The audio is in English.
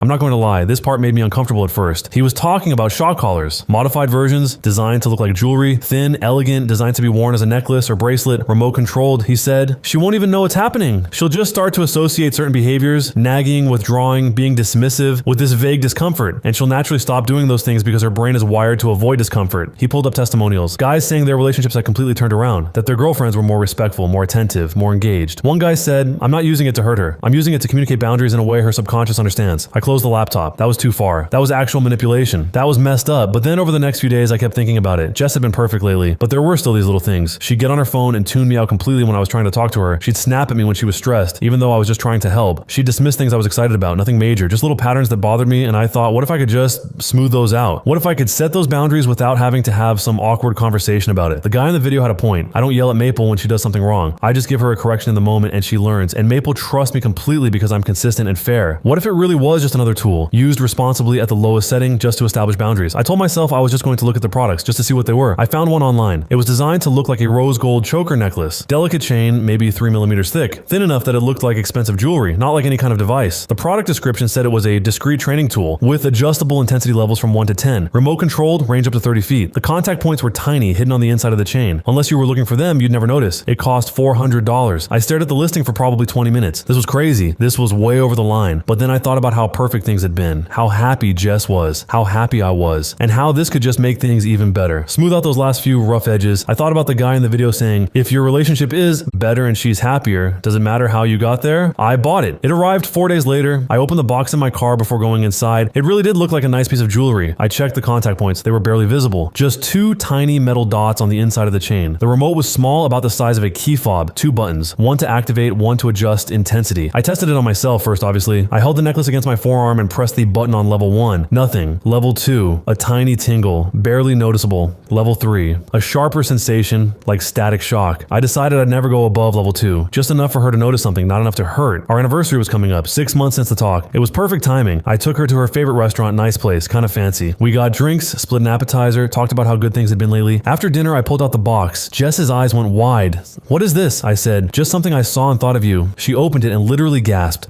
I'm not going to lie, this part made me uncomfortable at first. He was talking about shock collars, modified versions, designed to look like jewelry, thin, elegant, designed to be worn as a necklace or bracelet, remote controlled. He said, she won't even know what's happening. She'll just start to associate certain behaviors, nagging, withdrawing, being dismissive, with this vague discomfort, and she'll naturally stop doing those things because her brain is wired to avoid discomfort. He pulled up testimonials. Guys saying their relationships had completely turned around, that their girlfriends were more respectful, more attentive, more engaged. One guy said, I'm not using it to hurt her. I'm using it to communicate boundaries in a way her subconscious understands. I closed the laptop. That was too far. That was actual manipulation. That was messed up. But then over the next few days, I kept thinking about it. Jess had been perfect lately, but there were still these little things. She'd get on her phone and tune me out completely when I was trying to talk to her. She'd snap at me when she was stressed, even though I was just trying to help. She'd dismiss things I was excited about, nothing major, just little patterns that bothered me, and I thought, what if I could just smooth those out? What if I could set those boundaries without having to have some awkward conversation about it? The guy in the video had a point. I don't yell at Maple when she does something wrong. I just give her a correction in the moment and she learns, and Maple trusts me completely because I'm consistent and fair. What if it really was just another tool, used responsibly at the lowest setting just to establish boundaries? I told myself I was just going to look at the products just to see what they were. I found one online. It was designed to look like a rose gold choker necklace. Delicate chain, maybe 3 millimeters thick, thin enough that it looked like expensive jewelry, not like any kind of device. The product description said it was a discreet training tool with adjustable intensity levels from 1 to 10. Remote controlled, range up to 30 feet. The contact points were tiny, hidden on the inside of the chain. Unless you were looking for them, you'd never notice. It cost $400. I stared at the listing for probably 20 minutes. This was crazy. This was way over the line. But then I thought about how perfect things had been, how happy Jess was, how happy I was, and how this could just make things even better. Smooth out those last few rough edges. I thought about the guy in the video saying, if your relationship is better and she's happier, does it matter how you got there? I bought it. It arrived 4 days later. I opened the box in my car before going inside. It really did look like a nice piece of jewelry. I checked the contact points. They were barely visible. Just 2 tiny metal dots on the inside of the chain. The remote was small, about the size of a key fob. 2 buttons. One to activate, one to adjust intensity. I tested it on myself first, obviously. I held the necklace against my forearm and pressed the button on level 1. Nothing. Level 2. A tiny tingle. Barely noticeable. Level 3. A sharper sensation, like static shock. I decided I'd never go above level 2. Just enough for her to notice something, not enough to hurt. Our anniversary was coming up, 6 months since the talk. It was perfect timing. I took her to her favorite restaurant, nice place, kind of fancy. We got drinks, split an appetizer, talked about how good things had been lately. After dinner, I pulled out the box. Jess's eyes went wide. What is this? I said. Just something I saw and thought of you. She opened it and literally gasped.